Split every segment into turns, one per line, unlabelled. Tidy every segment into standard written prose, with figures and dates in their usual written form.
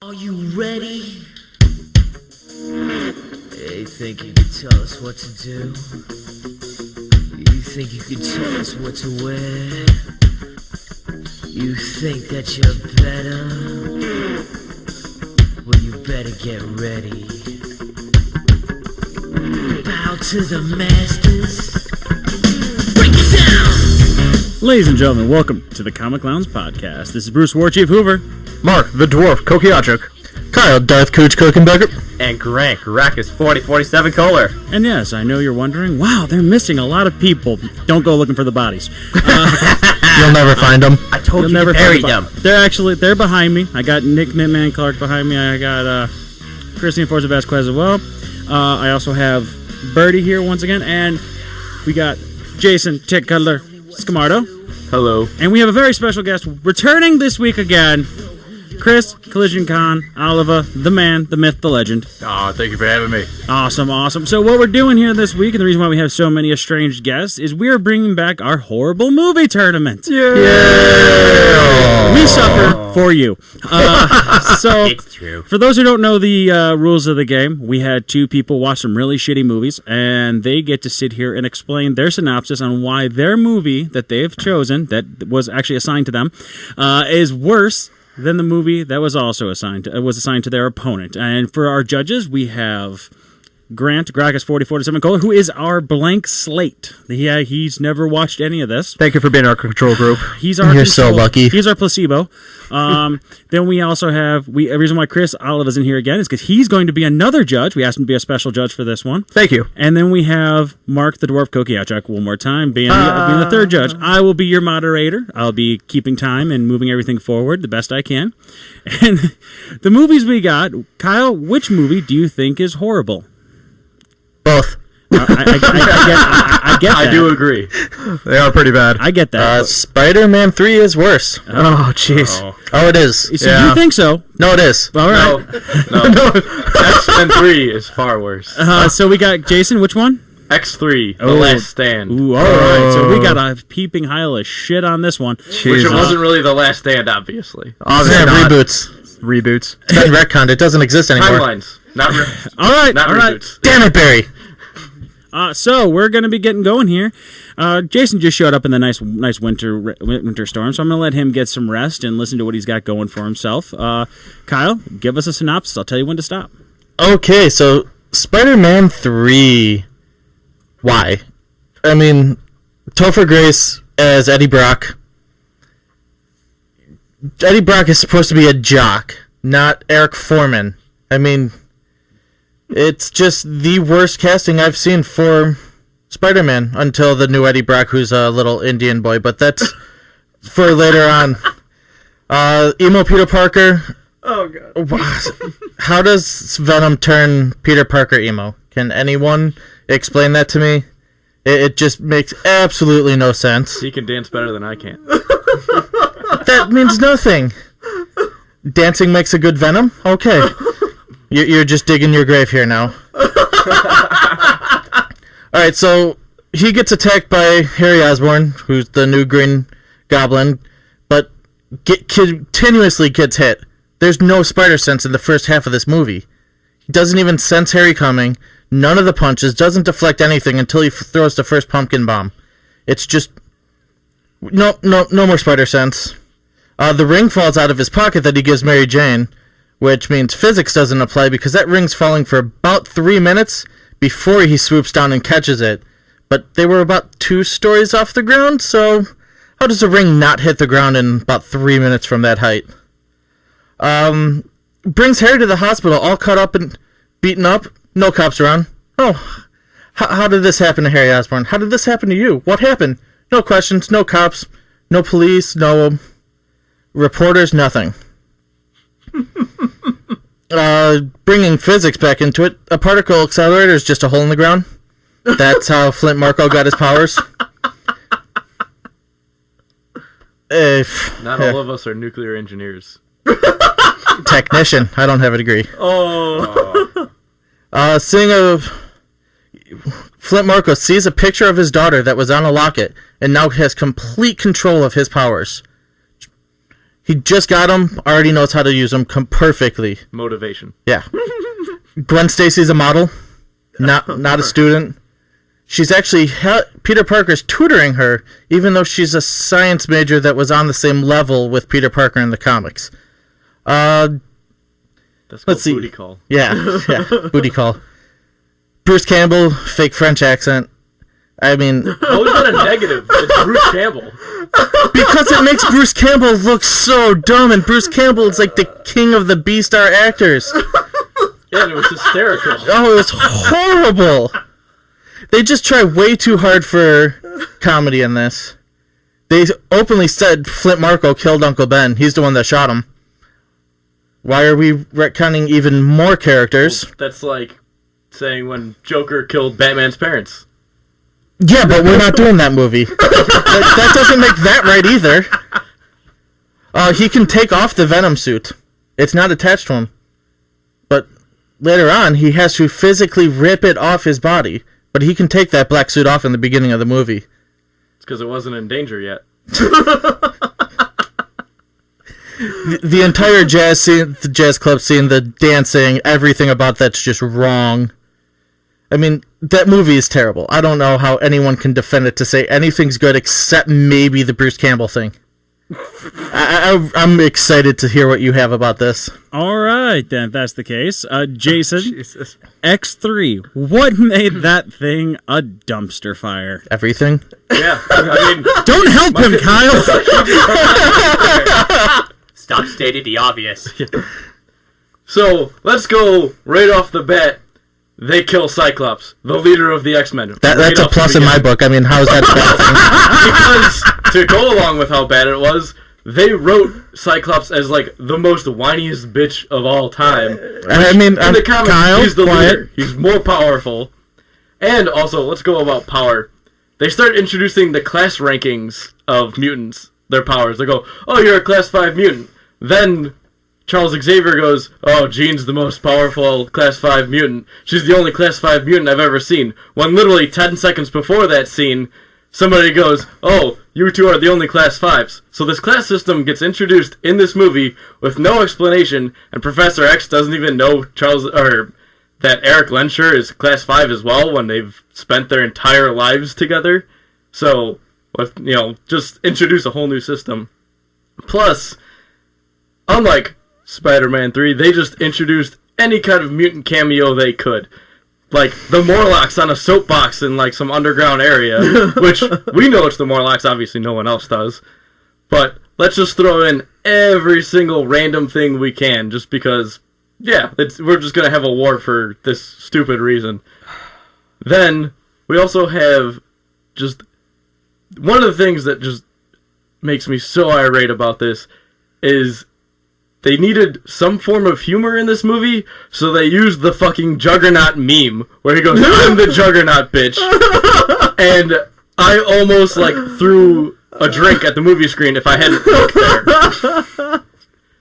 Are you ready? You think you can tell us what to do? You think you can tell us what to wear? You think that you're better? Well, you better get ready. Bow to the masters. Break it down!
Ladies and gentlemen, welcome to the Comic Clowns Podcast. This is Bruce Warchief Hoover.
Mark, the Dwarf, Kokiachuk. Kyle, Darth Cooch Kokenbecker.
And Grank, Rackus 4047 Kohler.
And yes, I know you're wondering, wow, they're missing a lot of people. Don't go looking for the bodies.
You'll never find them.
I told you to bury them.
They're behind me. I got Nick Midman Clark behind me. I got Christian Forza Vasquez as well. I also have Birdie here once again. And we got Jason Tick Cutler Scamardo.
Hello.
And we have a very special guest returning this week again. Chris, Collision Con, Oliver, the man, the myth, the legend.
Oh, thank you for having me.
Awesome. So what we're doing here this week, and the reason why we have so many estranged guests, is we are bringing back our horrible movie tournament.
Yeah.
We suffer for you. So
it's true.
For those who don't know the rules of the game, we had two people watch some really shitty movies, and they get to sit here and explain their synopsis on why their movie that they've chosen, that was actually assigned to them, is worse than the movie that was also assigned to their opponent. And for our judges, we have Grant, Gracchus 4047 Kohler, who is our blank slate. He's never watched any of this.
Thank you for being our control group.
You're
so lucky.
He's our placebo. Then we also have, a reason why Chris Oliver's in here again is because he's going to be another judge. We asked him to be a special judge for this one.
Thank you.
And then we have Mark the Dwarf Kokiachuk one more time, being the third judge. I will be your moderator. I'll be keeping time and moving everything forward the best I can. And the movies we got, Kyle, which movie do you think is horrible?
Both.
I get that.
I do agree.
They are pretty bad.
I get that.
Spider-Man 3 is worse. Oh, jeez. Oh, it is.
So you think so?
No, it is.
All right.
No. Xmen 3 is far worse.
So we got Jason, which one?
X3, The Last Stand.
Ooh, all right. So we got a peeping pile of shit on this one.
Which it wasn't really The Last Stand, obviously.
Obviously Reboots. It's been retconned. It doesn't exist anymore.
Timelines. Not
all right.
reboots.
Damn it, Barry.
So we're going to be getting going here. Jason just showed up in the nice winter storm, so I'm going to let him get some rest and listen to what he's got going for himself. Kyle, give us a synopsis. I'll tell you when to stop.
Okay, so Spider-Man 3. Why? I mean, Topher Grace as Eddie Brock. Eddie Brock is supposed to be a jock, not Eric Foreman. I mean, it's just the worst casting I've seen for Spider-Man until the new Eddie Brock, who's a little Indian boy, but that's for later on. Emo Peter Parker.
Oh, God.
How does Venom turn Peter Parker emo? Can anyone explain that to me? It just makes absolutely no sense.
He can dance better than I can.
That means nothing. Dancing makes a good Venom? Okay. You're just digging your grave here now. Alright, so he gets attacked by Harry Osborn, who's the new Green Goblin, but continuously gets hit. There's no spider sense in the first half of this movie. He doesn't even sense Harry coming, none of the punches, doesn't deflect anything until he throws the first pumpkin bomb. It's just... No more spider sense. The ring falls out of his pocket that he gives Mary Jane, which means physics doesn't apply because that ring's falling for about 3 minutes before he swoops down and catches it. But they were about 2 stories off the ground, so how does the ring not hit the ground in about 3 minutes from that height? Brings Harry to the hospital all cut up and beaten up. No cops around. Oh, how did this happen to Harry Osborn? How did this happen to you? What happened? No questions, no cops, no police, no reporters, nothing. Bringing physics back into it, a particle accelerator is just a hole in the ground. That's how Flint Marko got his powers.
Not all of us are nuclear engineers.
Technician. I don't have a degree. Flint Marko sees a picture of his daughter that was on a locket and now has complete control of his powers. He just got them, already knows how to use them perfectly.
Motivation.
Yeah. Gwen Stacy's a model, not a student. She's actually Peter Parker's tutoring her, even though she's a science major that was on the same level with Peter Parker in the comics.
That's called
let's see.
Booty call.
Yeah, booty call. Bruce Campbell, fake French accent. I mean,
How is that a negative? It's Bruce Campbell.
because it makes Bruce Campbell look so dumb, and Bruce Campbell is like the king of the B-star actors.
Yeah, and it was hysterical.
Oh, it was horrible. They just try way too hard for comedy in this. They openly said Flint Marko killed Uncle Ben. He's the one that shot him. Why are we retconning even more characters?
That's like saying when Joker killed Batman's parents.
Yeah, but we're not doing that movie. That doesn't make that right either. He can take off the Venom suit. It's not attached to him. But later on, he has to physically rip it off his body. But he can take that black suit off in the beginning of the movie.
It's because it wasn't in danger yet.
The entire jazz scene, the jazz club scene, the dancing, everything about that's just wrong. I mean, that movie is terrible. I don't know how anyone can defend it to say anything's good except maybe the Bruce Campbell thing. I'm excited to hear what you have about this.
All right, then, if that's the case. Jason,
Jesus.
X3, what made that thing a dumpster fire?
Everything?
Yeah. I mean,
Don't help him, Kyle!
Stop stating the obvious.
so, let's go right off the bat. They kill Cyclops, the leader of the X-Men.
That's a plus in my book. I mean, how is that a bad thing?
Because, to go along with how bad it was, they wrote Cyclops as, like, the most whiniest bitch of all time.
I mean,
In the comics,
Kyle,
he's the
quiet.
leader. He's more powerful. And also, let's go about power. They start introducing the class rankings of mutants, their powers. They go, oh, you're a class 5 mutant. Then Charles Xavier goes, oh, Jean's the most powerful class 5 mutant. She's the only class 5 mutant I've ever seen. When literally 10 seconds before that scene, somebody goes, oh, you two are the only class 5s. So this class system gets introduced in this movie with no explanation, and Professor X doesn't even know that Eric Lensher is class 5 as well when they've spent their entire lives together. So, just introduce a whole new system. Plus, unlike Spider-Man 3, they just introduced any kind of mutant cameo they could. Like, the Morlocks on a soapbox in, like, some underground area, which we know it's the Morlocks, obviously no one else does. But let's just throw in every single random thing we can, just because, yeah, we're just going to have a war for this stupid reason. Then, we also have just... One of the things that just makes me so irate about this is... They needed some form of humor in this movie, so they used the fucking Juggernaut meme, where he goes, I'm the Juggernaut, bitch. And I almost, threw a drink at the movie screen if I hadn't looked there.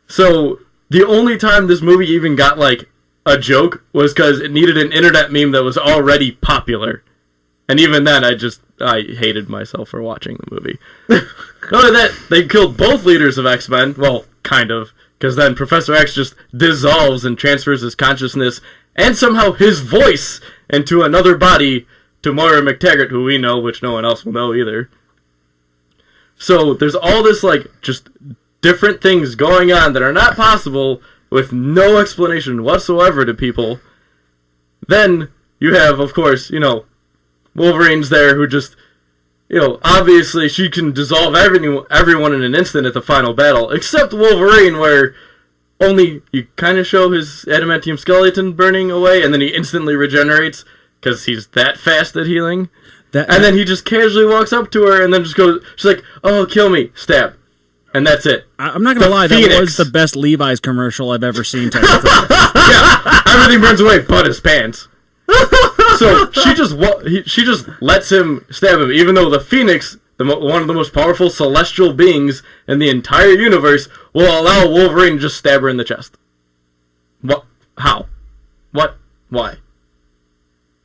So, the only time this movie even got, a joke was because it needed an internet meme that was already popular. And even then, I hated myself for watching the movie. Not only that, they killed both leaders of X-Men. Well, kind of. Because then Professor X just dissolves and transfers his consciousness and somehow his voice into another body to Moira McTaggart, who we know, which no one else will know either. So there's all this, just different things going on that are not possible with no explanation whatsoever to people. Then you have, of course, Wolverine's there who just... obviously she can dissolve everyone in an instant at the final battle, except Wolverine, where only you kind of show his adamantium skeleton burning away, and then he instantly regenerates, because he's that fast at healing. And then he just casually walks up to her, and then just goes, she's like, oh, kill me, stab. And that's it.
I'm not going to lie, that was the best Levi's commercial I've ever seen.
Yeah, everything burns away but his pants. So she just lets him stab him, even though the Phoenix, one of the most powerful celestial beings in the entire universe, will allow Wolverine to just stab her in the chest. What? How? What? Why?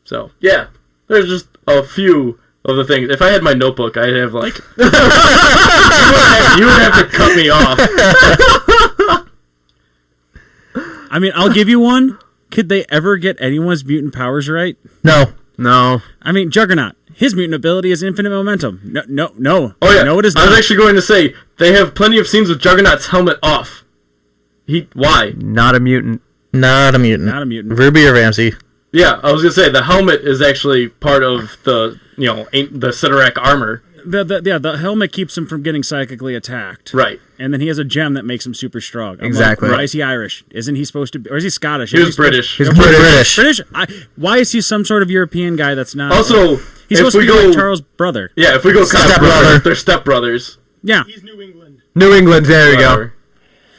So, yeah, there's just a few of the things. If I had my notebook, I'd have like you would have to cut me off.
I mean, I'll give you one. Could they ever get anyone's mutant powers right?
No.
I mean, Juggernaut. His mutant ability is infinite momentum. No.
Oh yeah,
no, it is
I
not.
was actually going to say they have plenty of scenes with Juggernaut's helmet off. Why?
Not a mutant.
Not a mutant.
Not a mutant.
Ruby or Ramsey.
Yeah, I was gonna say the helmet is actually part of the the Sidorak armor.
The helmet keeps him from getting psychically attacked.
Right.
And then he has a gem that makes him super strong.
Exactly.
Why is he Irish? Isn't he supposed to be... Or is he Scottish?
He was British.
He's British.
British? Why is he some sort of European guy that's not...
Also,
he's supposed to be like Charles' brother.
Yeah, if we go
Stepbrother.
they're stepbrothers.
Yeah.
New England, there you go.
Whatever.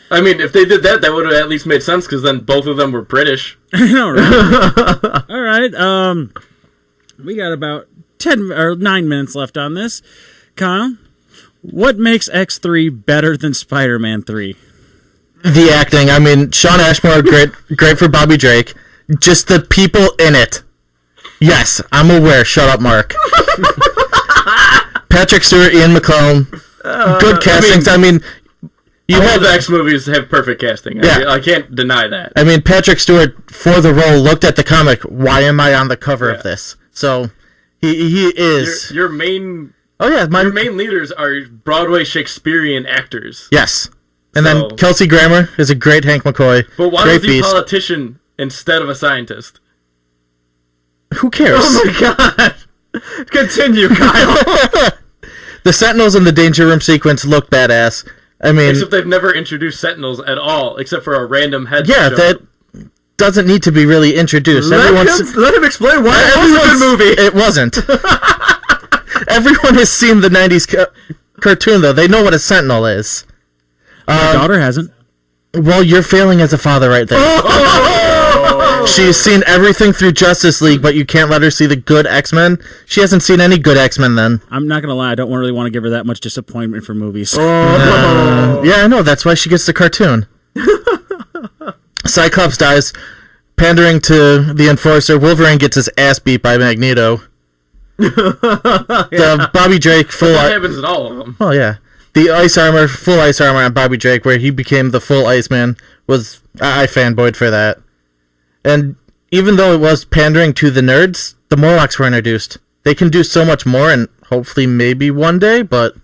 I mean, if they did that, that would have at least made sense, because then both of them were British.
I know, right? All right. We got about 10 or 9 minutes left on this. Kyle, what makes X3 better than Spider-Man 3?
The acting. I mean, Sean Ashmore, great for Bobby Drake. Just the people in it. Yes, I'm aware. Shut up, Mark. Patrick Stewart, Ian McKellen. Good castings. I mean,
You have the X movies have perfect casting.
Yeah.
I can't deny that.
I mean, Patrick Stewart, for the role, looked at the comic, why am I on the cover of this? So, he is...
Your main...
Oh, yeah.
Your main leaders are Broadway Shakespearean actors.
Yes. And
So-
then Kelsey Grammer is a great Hank McCoy.
But why
great
was he a politician instead of a scientist?
Who cares?
Oh my god! Continue, Kyle.
The Sentinels in the Danger Room sequence look badass. I mean...
Except they've never introduced Sentinels at all, except for a random head.
Yeah, that doesn't need to be really introduced.
Let him explain why it was a good movie.
It wasn't. Everyone has seen the 90s cartoon, though. They know what a Sentinel is.
My daughter hasn't.
Well, you're failing as a father right there. She's seen everything through Justice League, but you can't let her see the good X-Men. She hasn't seen any good X-Men then.
I'm not going to lie. I don't really want to give her that much disappointment for movies.
Yeah, I know. That's why she gets the cartoon. Cyclops dies, pandering to the Enforcer. Wolverine gets his ass beat by Magneto. The Bobby Drake full...
That happens in all of them.
Oh, yeah. The ice armor, full ice armor on Bobby Drake, where he became the full Iceman, was... I fanboyed for that. And even though it was pandering to the nerds, the Morlocks were introduced. They can do so much more, and hopefully maybe one day, but...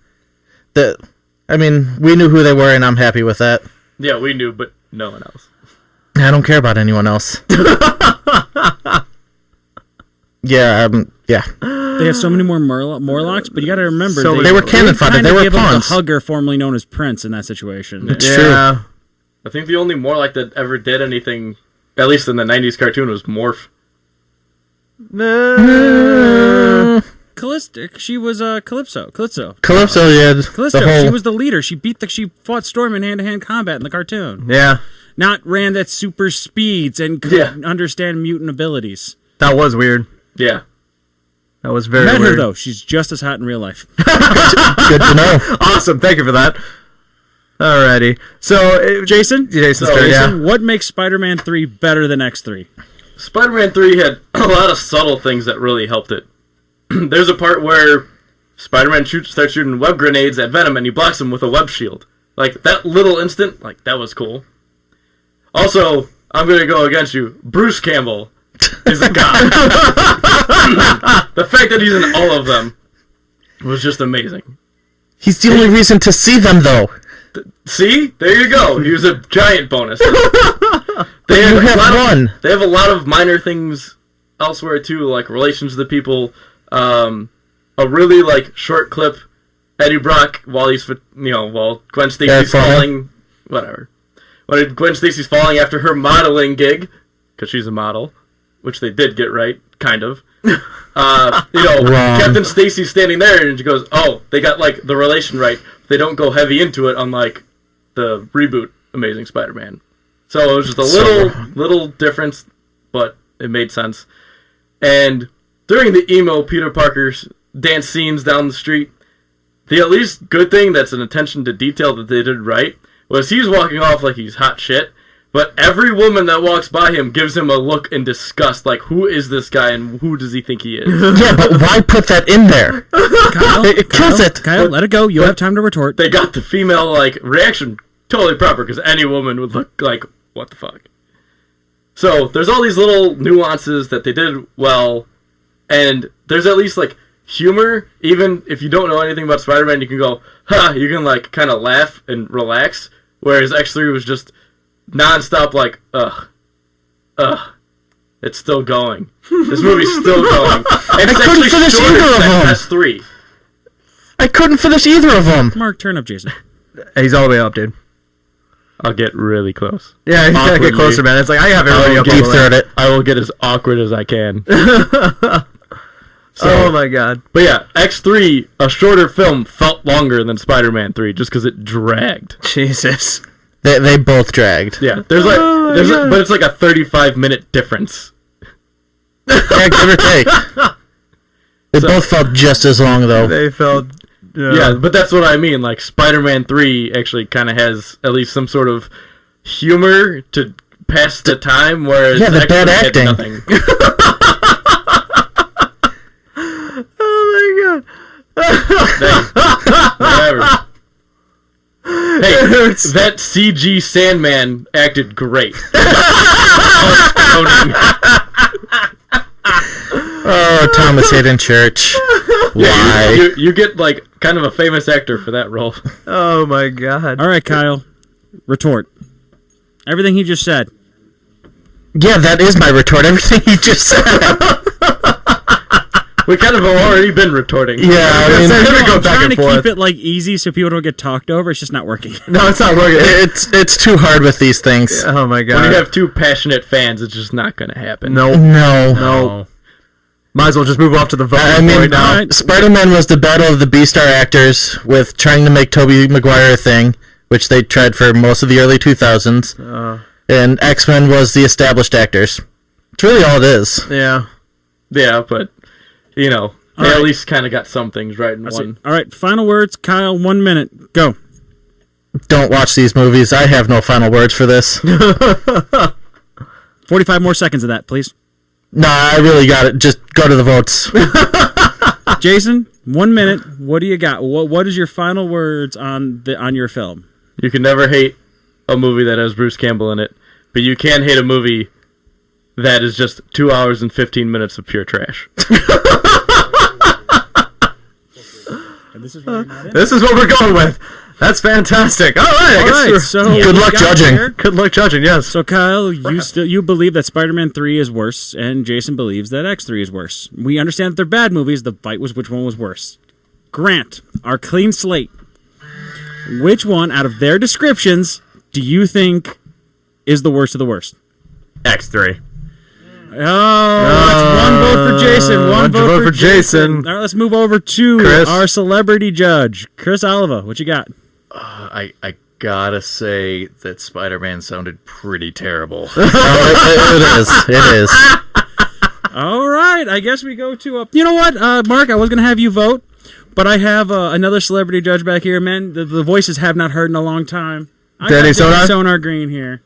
I mean, we knew who they were, and I'm happy with that.
Yeah, we knew, but no one else.
I don't care about anyone else. Yeah.
They have so many more Morlocks, but you got to remember...
They were cannon fodder. They were pawns.
The Hugger, formerly known as Prince, in that situation.
It's true.
I think the only Morlock that ever did anything, at least in the 90s cartoon, was Morph.
Callisto, she was Calypso.
Calypso, yeah.
Callisto, she was the leader. She fought Storm in hand-to-hand combat in the cartoon.
Yeah.
Not ran at super speeds and couldn't understand mutant abilities.
That was weird.
Yeah.
That was very
Met
weird.
her, though. She's just as hot in real life.
Good to know.
Awesome. Thank you for that. Alrighty. So, Jason's turn, yeah.
What makes Spider-Man 3 better than X3?
Spider-Man 3 had a lot of subtle things that really helped it. There's a part where Spider-Man starts shooting web grenades at Venom and he blocks him with a web shield. Like, that little instant, that was cool. Also, I'm going to go against you. Bruce Campbell is a god. The fact that he's in all of them was just amazing.
He's the only reason to see them, though.
See? There you go. He was a giant bonus.
They have
a lot of minor things elsewhere, too, like relations to the people. A really, short clip, Eddie Brock, while Gwen Stacy's falling. Whatever. When Gwen Stacy's falling after her modeling gig, because she's a model, which they did get right, kind of. Captain Stacy's standing there, and she goes, "Oh, they got the relation right. They don't go heavy into it, unlike the reboot Amazing Spider-Man." So it was just a little difference, but it made sense. And during the emo Peter Parker's dance scenes down the street, the at least good thing that's an attention to detail that they did right was he's walking off like he's hot shit, But every woman that walks by him gives him a look in disgust, like, who is this guy and who does he think he is?
Yeah, but why put that in there?
Kyle,
It kills it.
Kyle, let it go. You have time to retort.
They got the female, like, reaction totally proper, because any woman would look like, what the fuck? So, there's all these little nuances that they did well, and there's at least, like, humor. Even if you don't know anything about Spider-Man, you can go, you can, like, kind of laugh and relax, whereas X3 was just non-stop, like, it's still going. This movie's still going. It's
couldn't finish either of them.
S3.
I couldn't finish either of them.
Mark, turn up Jason.
He's all the way up, dude.
I'll get really close.
Yeah, you gotta get closer, man. It's like, I have everybody up all
Deep
the way.
throat it.
I will get as awkward as I can.
Oh my god.
But yeah, X3, a shorter film, felt longer than Spider-Man 3 just because it dragged.
Jesus.
They both dragged.
Yeah, but it's like a 35-minute difference.
Yeah, give or take. They both felt just as long, though.
They felt...
Yeah, but that's what I mean. Like, Spider-Man 3 actually kind of has at least some sort of humor to pass the time, whereas
Yeah, the
X3
bad
had
acting.
nothing.
Oh my god.
Whatever. Hey, that CG Sandman acted great.
Oh, Thomas Hayden Church. Why?
You get, like, kind of a famous actor for that role.
Oh my god.
All right, Kyle. Retort. Everything he just said.
Yeah, that is my retort. Everything you just said.
We kind of have already been retorting.
Yeah, I mean,
I'm trying to keep it like easy so people don't get talked over. It's just not working.
No, it's not working.
it's too hard with these things.
Oh my god.
When you have two passionate fans, it's just not going to happen.
No.
Might as well just move off to the vote
I mean,
right now.
Alright.
Spider-Man was the battle of the B-star actors with trying to make Tobey Maguire a thing, which they tried for most of the early 2000s. And X-Men was the established actors. It's really all it is.
Yeah.
Yeah, but, you know, they
Alright.
at least kind of got some things right in one.
All right, final words. Kyle, 1 minute. Go.
Don't watch these movies. I have no final words for this.
45 more seconds of that, please.
Nah, I really got it. Just go to the votes.
Jason, 1 minute. What do you got? What is your final words on your film?
You can never hate a movie that has Bruce Campbell in it, but you can hate a movie that is just 2 hours and 15 minutes of pure trash.
This is
what we're going with. That's fantastic. All right.
so
Good luck judging.
Good luck judging, yes.
So Kyle, you believe that Spider-Man 3 is worse, and Jason believes that X3 is worse. We understand that they're bad movies. The fight was which one was worse. Grant, our clean slate. Which one out of their descriptions do you think is the worst of the worst?
X3.
Oh, that's one vote for Jason. One vote for
Jason.
All right, let's move over to
Chris.
our celebrity judge, Chris Oliva. What you got?
I gotta say that Spider-Man sounded pretty terrible.
It is.
All right, I guess we go to you know what, Mark? I was gonna have you vote, but I have another celebrity judge back here. Man, the voices have not heard in a long time.
Danny Sonar?
Sonar Green here.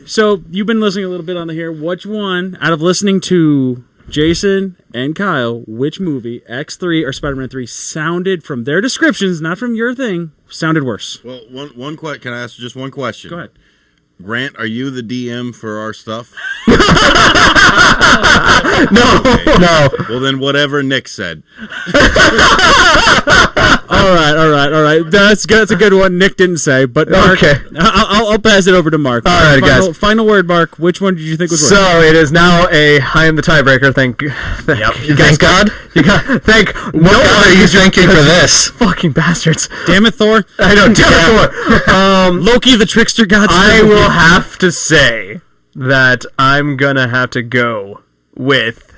So you've been listening a little bit on the here. Which one out of listening to Jason and Kyle, which movie, X3 or Spider-Man 3, sounded from their descriptions, not from your thing, sounded worse?
Well, can I ask just one question?
Go ahead.
Grant, are you the DM for our stuff?
No.
Well, then whatever Nick said.
All right. That's a good one. Nick didn't say, but Mark,
Okay.
I'll pass it over to Mark.
All right, guys.
Final word, Mark. Which one did you think was worse?
So it is now I am the tiebreaker. Thank
God.
You got thank
What God are you drinking for this?
fucking bastards.
Damn it, Thor.
I know. Damn it, Thor.
Loki, the trickster god.
I will have to say that I'm gonna have to go with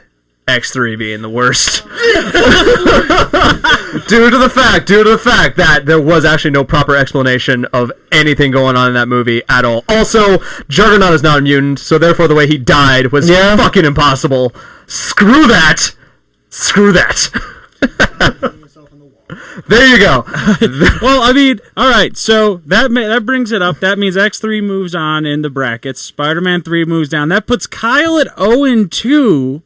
X3 being the worst. due to the fact that there was actually no proper explanation of anything going on in that movie at all. Also, Juggernaut is not a mutant, so therefore the way he died was fucking impossible. Screw that. There you go.
Well, I mean, all right. So that brings it up. That means X3 moves on in the brackets. Spider-Man 3 moves down. That puts Kyle at 0-2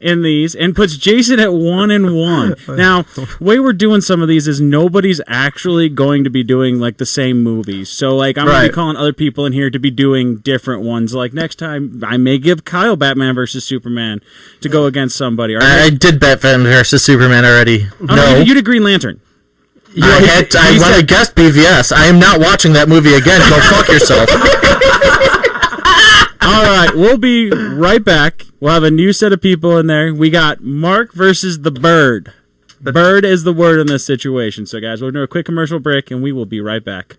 in these, and puts Jason at 1-1. Now, the way we're doing some of these is nobody's actually going to be doing like the same movies. So, like, I'm going to be calling other people in here to be doing different ones. Like next time, I may give Kyle Batman versus Superman to go against somebody.
I did Batman versus Superman already.
No, you did Green Lantern.
I want to guess BVS. I am not watching that movie again. Go fuck yourself.
All right, we'll be right back. We'll have a new set of people in there. We got Mark versus the Bird. The Bird is the word in this situation. So, guys, we'll do a quick commercial break, and we will be right back.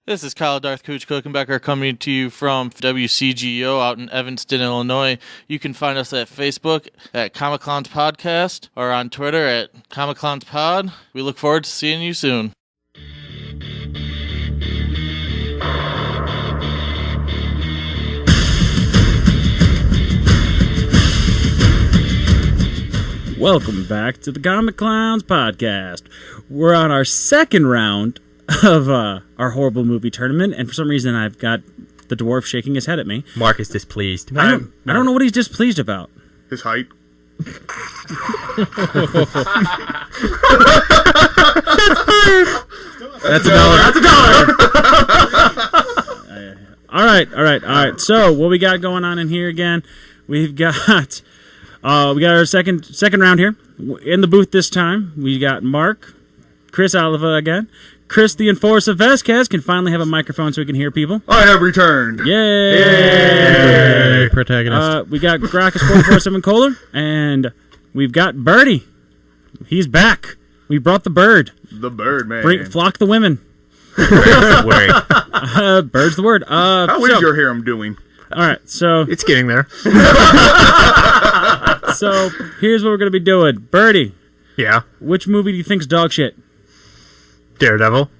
This is Kyle Darth Cooch Cookenbecker coming to you from WCGO out in Evanston, Illinois. You can find us at Facebook at Comic Clowns Podcast or on Twitter at ComicClownsPod. We look forward to seeing you soon.
Welcome back to the Comic Clowns Podcast. We're on our second round of our horrible movie tournament, and for some reason I've got the dwarf shaking his head at me.
Mark is displeased.
I don't know what he's displeased about.
His height.
That's $1. All right. So what we got going on in here again? We've got our second round here in the booth this time. We got Mark, Chris Oliva again. Chris the Enforcer Vasquez can finally have a microphone so we can hear people.
I have returned.
Yay!
Protagonist.
We got Gracchus 447 Kohler, and we've got Birdie. He's back. We brought the bird.
The bird, man.
Flock the women. Bird's the word.
How is your harem doing?
All right, so
It's getting there.
so here's what we're gonna be doing. Birdie,
Yeah.
which movie do you think's dog shit?
Daredevil.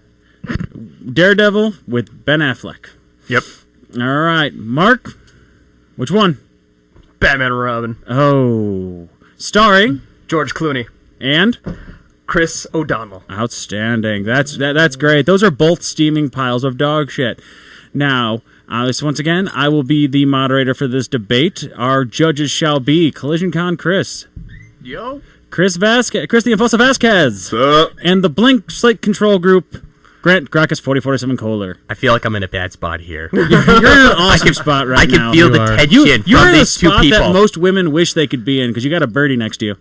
Daredevil with Ben Affleck.
Yep.
All right, Mark, which one?
Batman and Robin.
Oh, starring
George Clooney.
and
Chris O'Donnell.
outstanding. That's great. Those are both steaming piles of dog shit. Now, once again, I will be the moderator for this debate. Our judges shall be Collision Con Chris.
Yo.
Chris the Enforcer Vasquez.
What's up?
And the Blink Slate Control Group, Grant Gracchus 4047 Kohler.
I feel like I'm in a bad spot here.
You're in an awesome spot right now.
I can feel the tension
You're
from
in a
these two
spot
people.
that most women wish they could be in because you got a birdie next to you.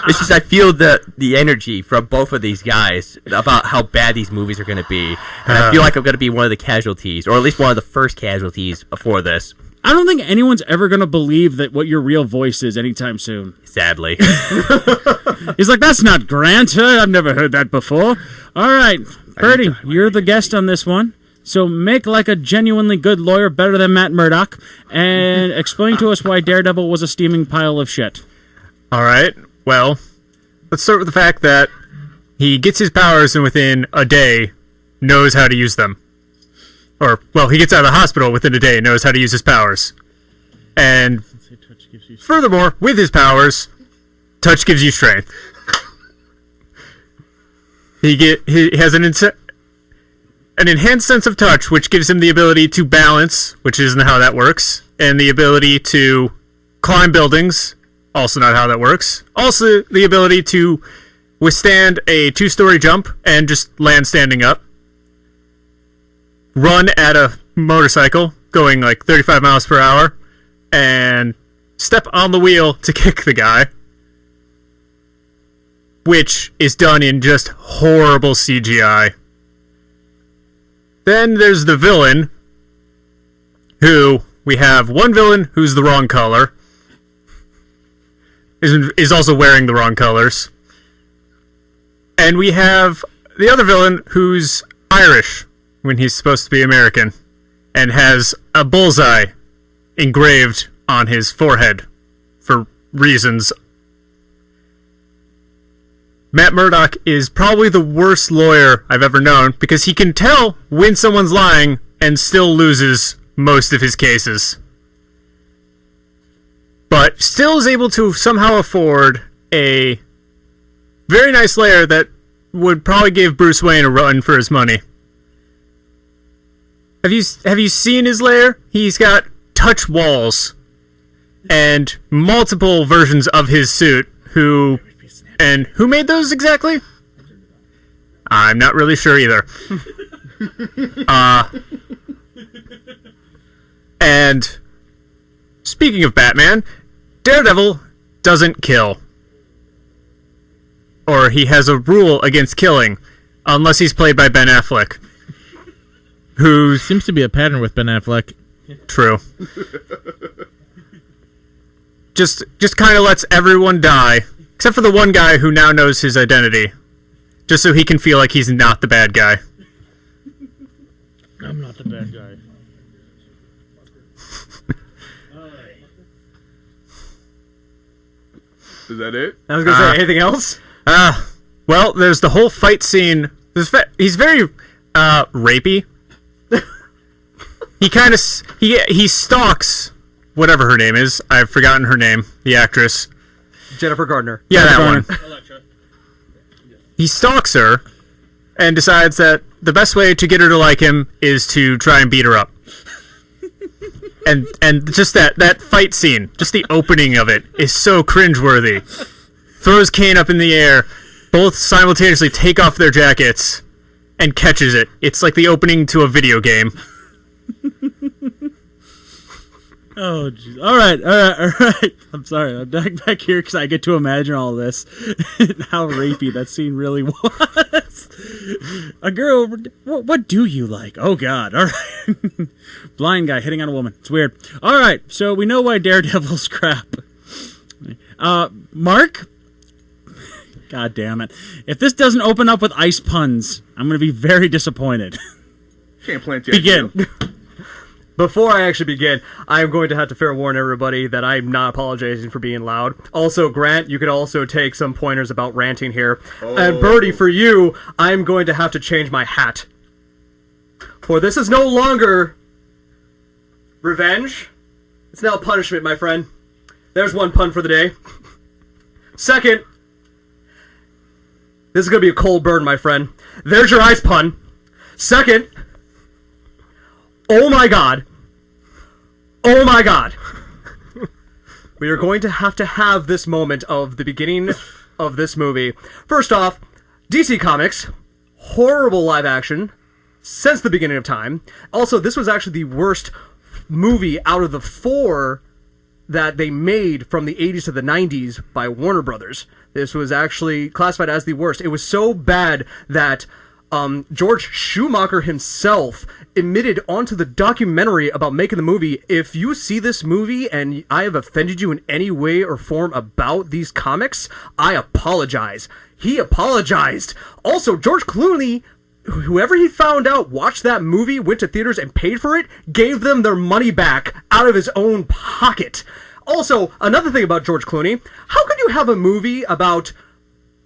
It's just I feel the energy from both of these guys about how bad these movies are going to be. And I feel like I'm going to be one of the casualties, or at least one of the first casualties for this.
I don't think anyone's ever going to believe that what your real voice is anytime soon.
Sadly.
He's like, that's not Grant. I've never heard that before. All right, Birdie, you're the guest on this one. So make like a genuinely good lawyer, better than Matt Murdock, and explain to us why Daredevil was a steaming pile of shit.
All right. Well, let's start with the fact that he gets his powers and within a day knows how to use them. Or, well, he gets out of the hospital within a day and knows how to use his powers. And furthermore, with his powers, touch gives you strength. He has an enhanced sense of touch, which gives him the ability to balance, which isn't how that works, and the ability to climb buildings, also not how that works. Also, the ability to withstand a 2-story jump and just land standing up. Run at a motorcycle going like 35 miles per hour and step on the wheel to kick the guy, which is done in just horrible CGI. Then there's the villain, who we have one villain who's the wrong color, is also wearing the wrong colors, and we have the other villain who's Irish when he's supposed to be American, and has a bullseye engraved on his forehead for reasons. Matt Murdock is probably the worst lawyer I've ever known because he can tell when someone's lying and still loses most of his cases. But still is able to somehow afford a very nice lair that would probably give Bruce Wayne a run for his money. Have you seen his lair? He's got touch walls and multiple versions of his suit. Who made those exactly? I'm not really sure either. And speaking of Batman, Daredevil doesn't kill. Or he has a rule against killing, unless he's played by Ben Affleck. Who
Seems to be a pattern with Ben Affleck.
True. Just kind of lets everyone die, except for the one guy who now knows his identity, just so he can feel like he's not the bad guy.
I'm not the bad guy.
Is that it?
I was gonna say anything else.
Well, there's the whole fight scene. He's very rapey. He stalks whatever her name is. I've forgotten her name. The actress.
Jennifer Gardner.
Yeah, that one. He stalks her and decides that the best way to get her to like him is to try and beat her up. And just that fight scene, just the opening of it is so cringeworthy. Throws Kane up in the air, both simultaneously take off their jackets, and catches it. It's like the opening to a video game.
Oh, geez. All right. I'm sorry. I'm back here because I get to imagine all this. How rapey that scene really was. A girl, what do you like? Oh, God. All right. Blind guy hitting on a woman. It's weird. All right. So we know why Daredevil's crap. Mark? God damn it. If this doesn't open up with ice puns, I'm going to be very disappointed.
Can't plant the
Begin.
idea.
Before I actually begin, I'm going to have to fair warn everybody that I'm not apologizing for being loud. Also, Grant, you could also take some pointers about ranting here. And Birdie, for you, I'm going to have to change my hat. For this is no longer revenge. It's now punishment, my friend. There's one pun for the day. Second, this is going to be a cold burn, my friend. There's your ice pun. Second, oh my god. Oh my god. We are going to have this moment of the beginning of this movie. First off, DC Comics, horrible live action since the beginning of time. Also, this was actually the worst movie out of the 4 that they made from the 80s to the 90s by Warner Brothers. This was actually classified as the worst. It was so bad that George Schumacher himself admitted onto the documentary about making the movie, if you see this movie and I have offended you in any way or form about these comics, I apologize. He apologized. Also, George Clooney, whoever he found out watched that movie, went to theaters and paid for it, gave them their money back out of his own pocket. Also, another thing about George Clooney, how could you have a movie about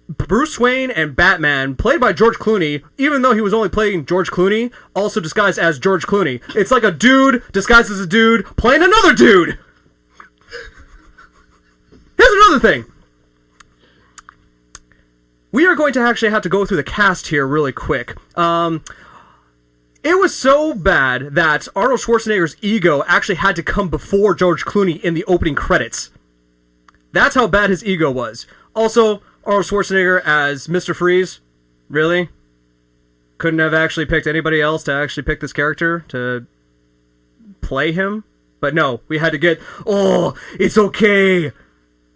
Bruce Wayne and Batman, played by George Clooney, even though he was only playing George Clooney, also disguised as George Clooney? It's like a dude disguised as a dude playing another dude! Here's another thing. We are going to actually have to go through the cast here really quick. It was so bad that Arnold Schwarzenegger's ego actually had to come before George Clooney in the opening credits. That's how bad his ego was. Also, Arnold Schwarzenegger as Mr. Freeze? Really? Couldn't have actually picked anybody else to actually pick this character to play him? But no, we had to get, oh, it's okay.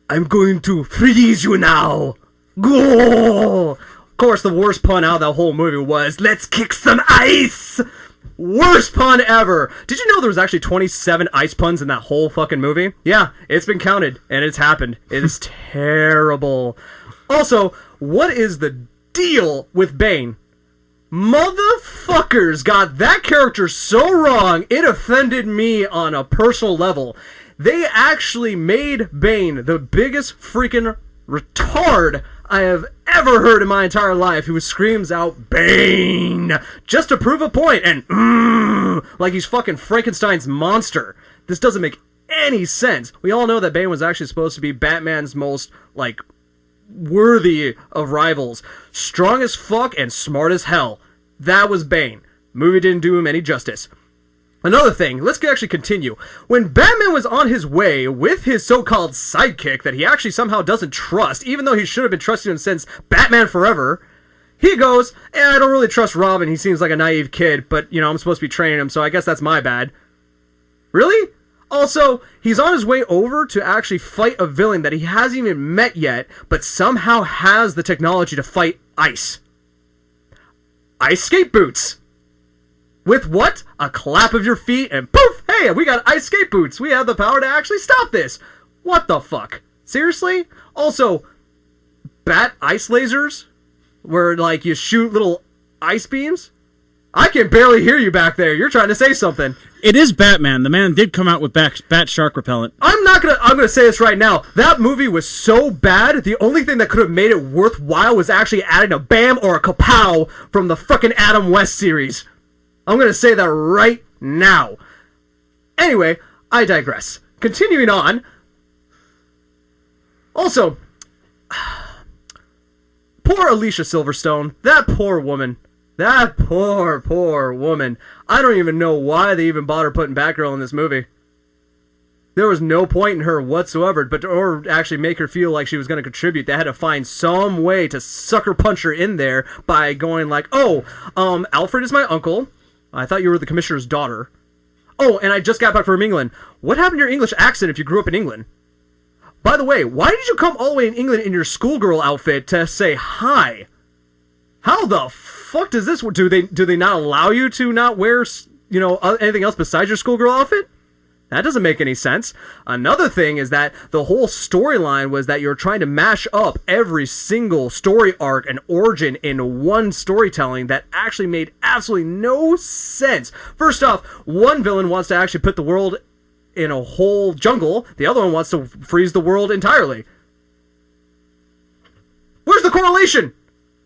I'm going to freeze you now. Go! Of course, the worst pun out of that whole movie was, let's kick some ice! Worst pun ever! Did you know there was actually 27 ice puns in that whole fucking movie? Yeah, it's been counted, and it's happened. It is terrible. Also, what is the deal with Bane? Motherfuckers got that character so wrong, it offended me on a personal level. They actually made Bane the biggest freaking retard I have ever heard in my entire life, who screams out Bane just to prove a point, and like he's fucking Frankenstein's monster. This doesn't make any sense. We all know that Bane was actually supposed to be Batman's most, like, worthy of rivals. Strong as fuck and smart as hell. That was Bane. Movie didn't do him any justice. Another thing, let's actually continue. When Batman was on his way with his so-called sidekick that he actually somehow doesn't trust, even though he should have been trusting him since Batman Forever, he goes, I don't really trust Robin. He seems like a naive kid, but, I'm supposed to be training him, so I guess that's my bad. Really? Also, he's on his way over to actually fight a villain that he hasn't even met yet, but somehow has the technology to fight ice. Ice skate boots. With what? A clap of your feet and poof! Hey, we got ice skate boots. We have the power to actually stop this. What the fuck? Seriously? Also, bat ice lasers? Where, like, you shoot little ice beams? I can barely hear you back there. You're trying to say something.
It is Batman. The man did come out with bat shark repellent.
I'm gonna say this right now. That movie was so bad, the only thing that could have made it worthwhile was actually adding a Bam or a Kapow from the frickin' Adam West series. I'm gonna say that right now. Anyway, I digress. Continuing on. Also, poor Alicia Silverstone. That poor woman. That poor woman. I don't even know why they even bothered putting Batgirl in this movie. There was no point in her whatsoever, or actually make her feel like she was going to contribute. They had to find some way to sucker punch her in there by going like, Alfred is my uncle. I thought you were the commissioner's daughter. Oh, and I just got back from England. What happened to your English accent if you grew up in England? By the way, why did you come all the way in England in your schoolgirl outfit to say hi? How the fuck does this work? Do they not allow you to not wear, anything else besides your schoolgirl outfit? That doesn't make any sense. Another thing is that the whole storyline was that you're trying to mash up every single story arc and origin in one storytelling that actually made absolutely no sense. First off, one villain wants to actually put the world in a whole jungle. The other one wants to freeze the world entirely. Where's the correlation?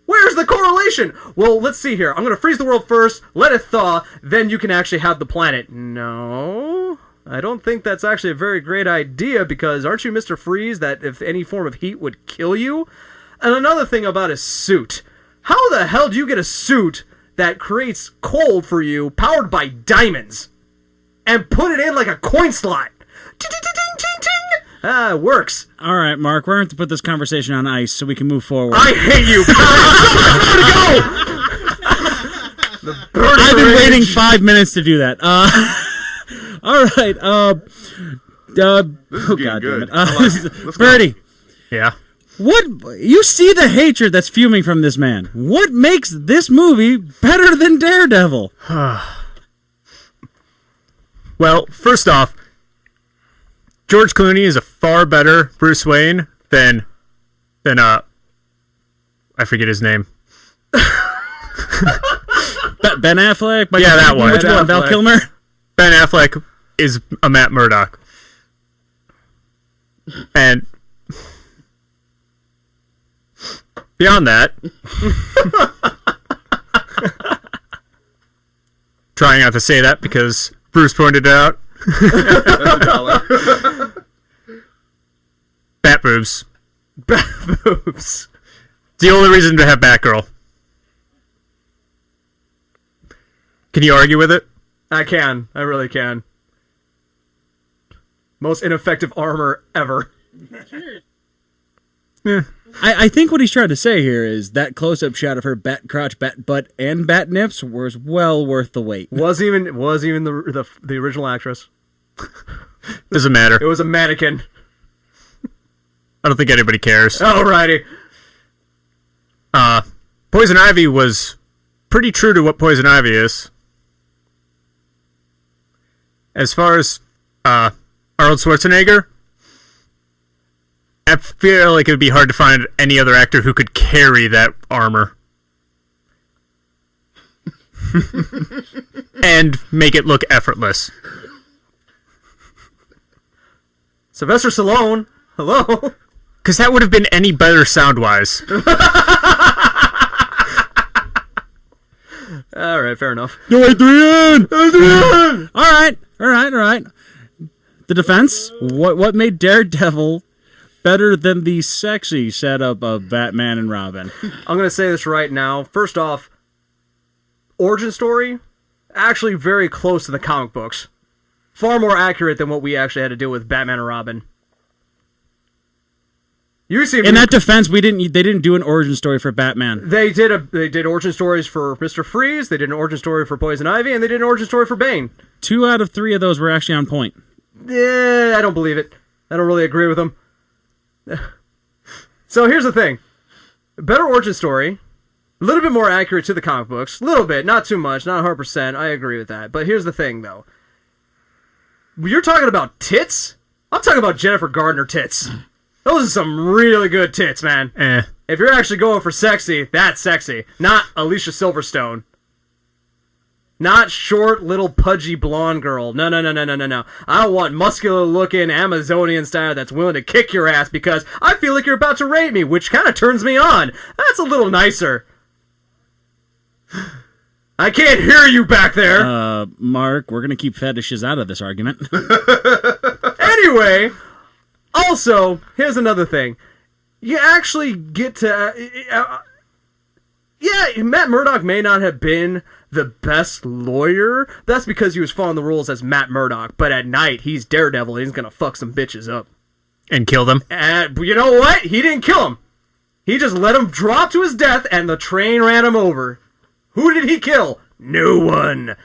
Where's the correlation? Well, let's see here. I'm going to freeze the world first, let it thaw, then you can actually have the planet. No, I don't think that's actually a very great idea, because aren't you Mr. Freeze, that if any form of heat would kill you? And another thing about his suit. How the hell do you get a suit that creates cold for you, powered by diamonds, and put it in like a coin slot? It works.
All right, Mark, we're going to have to put this conversation on ice so we can move forward.
I hate you.
I've been waiting 5 minutes to do that. All right. God damn it. Birdie.
Yeah.
What? You see the hatred that's fuming from this man. What makes this movie better than Daredevil?
Well, first off, George Clooney is a far better Bruce Wayne than I forget his name.
Ben Affleck?
Yeah, that one.
Which one? Val Kilmer?
Ben Affleck is a Matt Murdock. And beyond that, trying not to say that because Bruce pointed it out. Bat boobs.
Bat boobs.
The only reason to have Batgirl. Can you argue with it?
I can. I really can. Most ineffective armor ever.
Yeah.
I think what he's trying to say here is that close-up shot of her bat crotch, bat butt, and bat nips was well worth the wait.
Was even the original actress.
Doesn't matter.
It was a mannequin.
I don't think anybody cares.
Alrighty.
Poison Ivy was pretty true to what Poison Ivy is. As far as Arnold Schwarzenegger, I feel like it would be hard to find any other actor who could carry that armor. And make it look effortless.
Sylvester Stallone, hello?
Because that would have been any better sound-wise.
All right, fair enough.
Yo, Adrian! Adrian! All right. The defense. What made Daredevil better than the sexy setup of Batman and Robin?
I'm gonna say this right now. First off, origin story, actually very close to the comic books. Far more accurate than what we actually had to do with Batman and Robin.
In that defense, they didn't do an origin story for Batman.
They did origin stories for Mr. Freeze, they did an origin story for Poison Ivy, and they did an origin story for Bane.
2 out of 3 of those were actually on point.
I don't believe it. I don't really agree with them. So here's the thing. Better origin story, a little bit more accurate to the comic books, a little bit, not too much, not 100%, I agree with that. But here's the thing, though. You're talking about tits? I'm talking about Jennifer Gardner tits. Those are some really good tits, man. If you're actually going for sexy, that's sexy. Not Alicia Silverstone. Not short, little, pudgy blonde girl. No. I want muscular-looking Amazonian style that's willing to kick your ass because I feel like you're about to rape me, which kind of turns me on. That's a little nicer. I can't hear you back there.
Mark, we're going to keep fetishes out of this argument.
Anyway, also, here's another thing. You actually get to... Matt Murdock may not have been the best lawyer. That's because he was following the rules as Matt Murdock. But at night, he's Daredevil, and he's going to fuck some bitches up.
And kill them.
And you know what? He didn't kill him. He just let him drop to his death, and the train ran him over. Who did he kill? No one.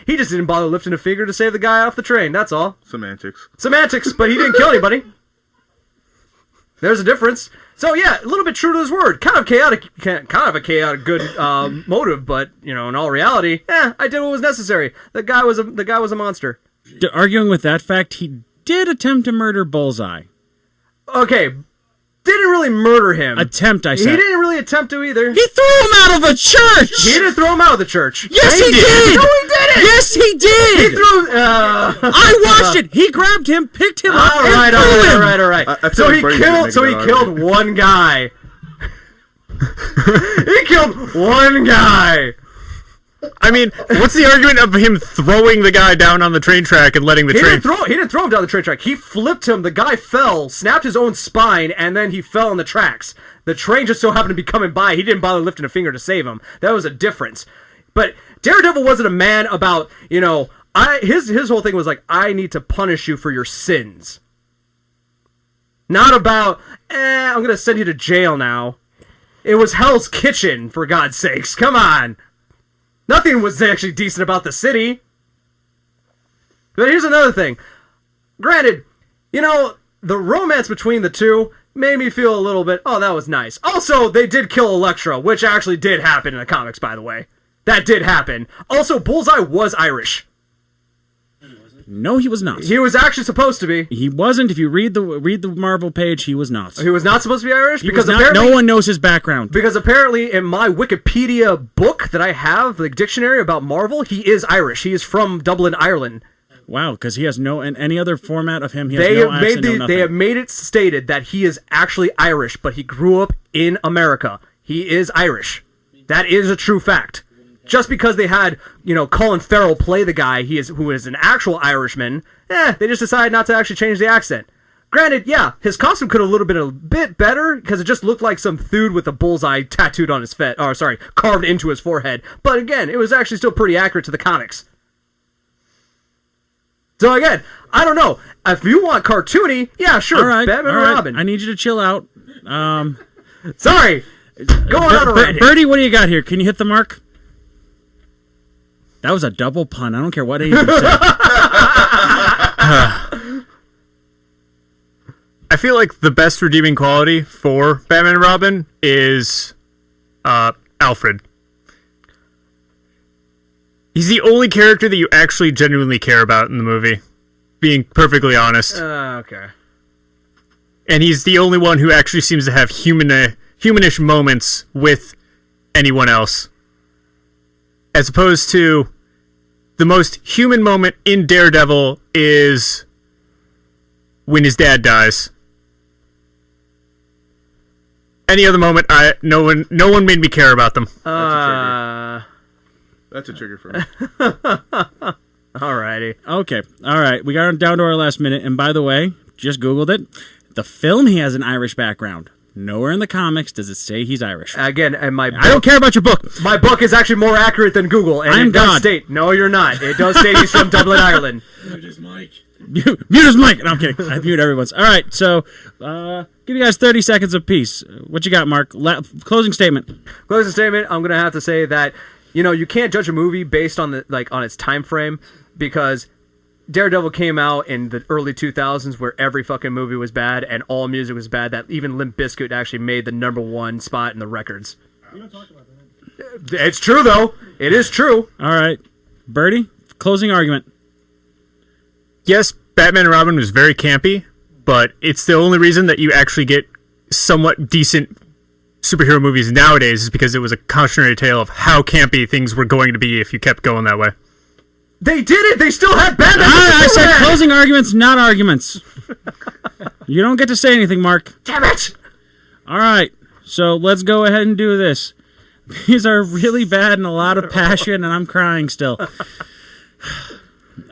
He just didn't bother lifting a finger to save the guy off the train. That's all.
Semantics,
but he didn't kill anybody. There's a difference. So yeah, a little bit true to his word. Kind of a chaotic good motive, but in all reality, I did what was necessary. The guy was a monster.
Arguing with that fact, he did attempt to murder Bullseye.
Okay. Didn't really murder him.
Attempt, I said.
He didn't really attempt to either.
He threw him out of a church!
He didn't throw him out of the church.
Yes, he did!
No, he didn't!
Yes, he did!
He threw...
I watched it! He grabbed him, picked him up,
all right. So he killed one guy. He killed one guy!
I mean, what's the argument of him throwing the guy down on the train track and letting the train...
He didn't throw him down the train track. He flipped him. The guy fell, snapped his own spine, and then he fell on the tracks. The train just so happened to be coming by. He didn't bother lifting a finger to save him. That was a difference. But Daredevil wasn't a man about, his whole thing was like, I need to punish you for your sins. Not about, I'm going to send you to jail now. It was Hell's Kitchen, for God's sakes. Come on. Nothing was actually decent about the city. But here's another thing. Granted, the romance between the two made me feel a little bit, oh, that was nice. Also, they did kill Elektra, which actually did happen in the comics, by the way. That did happen. Also, Bullseye was Irish.
No, he was not.
He was actually supposed to be.
He wasn't. If you read the Marvel page, he was not.
He was not supposed to be Irish?
Because no one knows his background.
Because apparently in my Wikipedia book that I have, the dictionary about Marvel, he is Irish. He is from Dublin, Ireland.
Wow, because he has in any other format of him, he has no accent, no nothing.
They have made it stated that he is actually Irish, but he grew up in America. He is Irish. That is a true fact. Just because they had, Colin Farrell play the guy who is an actual Irishman, they just decided not to actually change the accent. Granted, yeah, his costume could have been a bit better, because it just looked like some dude with a bullseye tattooed on his carved into his forehead. But again, it was actually still pretty accurate to the comics. So again, I don't know. If you want cartoony, yeah, sure,
all right,
Batman and Robin.
I need you to chill out.
Sorry. Go on already.
Birdie, what do you got here? Can you hit the mark? That was a double pun. I don't care what Adrian said.
I feel like the best redeeming quality for Batman and Robin is Alfred. He's the only character that you actually genuinely care about in the movie, being perfectly honest.
Okay.
And he's the only one who actually seems to have humanish moments with anyone else. As opposed to the most human moment in Daredevil is when his dad dies. Any other moment, no one made me care about them.
That's a trigger for me.
Alrighty.
Okay. All right. We got down to our last minute. And by the way, just Googled it. The film, he has an Irish background. Nowhere in the comics does it say he's Irish.
Again, and my
I don't care about your book.
My book is actually more accurate than Google, and
I'm
it does
God.
state. No, you're not. It does say he's from Dublin, Ireland.
Mute his mic. No, I'm kidding. I mute everyone's. All right. So, give you guys 30 seconds apiece. What you got, Mark? Closing statement.
Closing statement. I'm gonna have to say that you can't judge a movie based on on its time frame, because Daredevil came out in the early 2000s where every fucking movie was bad and all music was bad, that even Limp Bizkit actually made the #1 spot in the records. We don't talk about that. It's true, though. It is true.
All right. Birdie, closing argument.
Yes, Batman and Robin was very campy, but it's the only reason that you actually get somewhat decent superhero movies nowadays is because it was a cautionary tale of how campy things were going to be if you kept going that way.
They did it! They still had Batman!
I said closing arguments, not arguments. You don't get to say anything, Mark.
Damn it!
All right, so let's go ahead and do this. These are really bad and a lot of passion, and I'm crying still.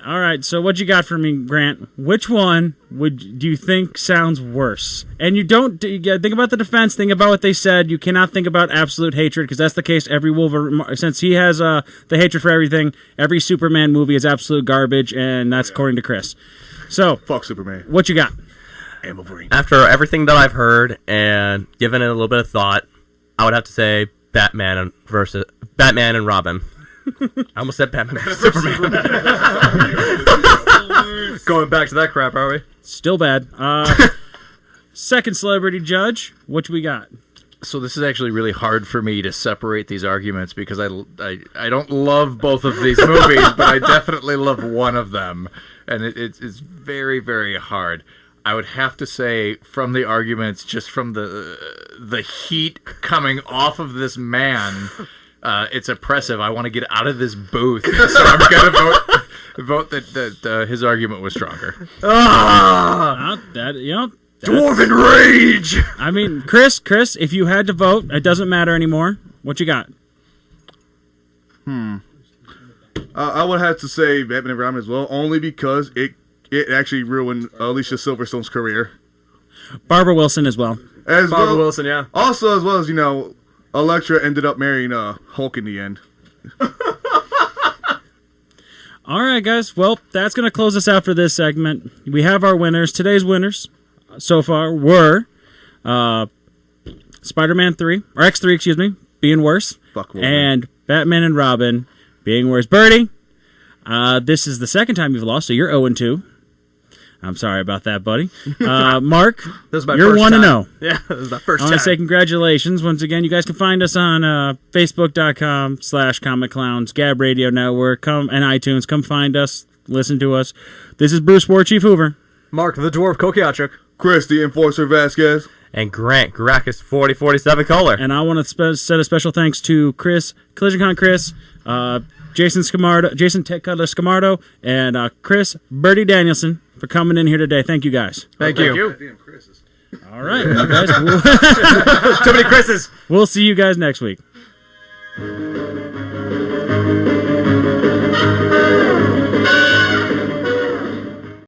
All right, so what you got for me, Grant? Which one do you think sounds worse? And you gotta think about the defense, think about what they said. You cannot think about absolute hatred, because that's the case every Wolverine, since he has the hatred for everything. Every Superman movie is absolute garbage, and that's according to Chris. So,
fuck Superman.
What you got?
And Wolverine.
After everything that I've heard and given it a little bit of thought, I would have to say Batman and Robin. I almost said Batman versus Superman.
Going back to that crap, are we?
Still bad. Second celebrity judge, what we got?
So this is actually really hard for me to separate these arguments because I don't love both of these movies, but I definitely love one of them, and it's very, very hard. I would have to say, from the arguments, just from the heat coming off of this man, it's oppressive. I want to get out of this booth, so I'm gonna vote that his argument was stronger.
Dwarven rage!
I mean, Chris, if you had to vote, it doesn't matter anymore. What you got?
I would have to say Batman and Robin as well, only because it actually ruined Alicia Silverstone's career.
Barbara Wilson as well.
Barbara Wilson, yeah.
Also, as well as, Elektra ended up marrying Hulk in the end.
All right, guys. Well, that's going to close us out for this segment. We have our winners. Today's winners so far were Spider-Man 3, or X3, excuse me, being worse.
Fuck
and Batman and Robin being worse. Birdie, this is the second time you've lost, so you're 0-2. I'm sorry about that, buddy. Mark,
this is my
you're
first
1-0.
time. Yeah, this is my first
I want to say congratulations. Once again, you guys can find us on Facebook.com/ComicClowns, Gab Radio Network, and iTunes. Come find us, listen to us. This is Bruce War Chief Hoover.
Mark the Dwarf Kokiachuk.
Chris the Enforcer Vasquez.
And Grant Gracchus 4047 Color.
And I want to set a special thanks to Chris, CollisionCon Chris, Jason Tech Cutler Scamardo, and Chris Birdie Danielson for coming in here today. Thank you guys.
Thank you.
All right, well, guys.
Too many Chris's.
We'll see you guys next week.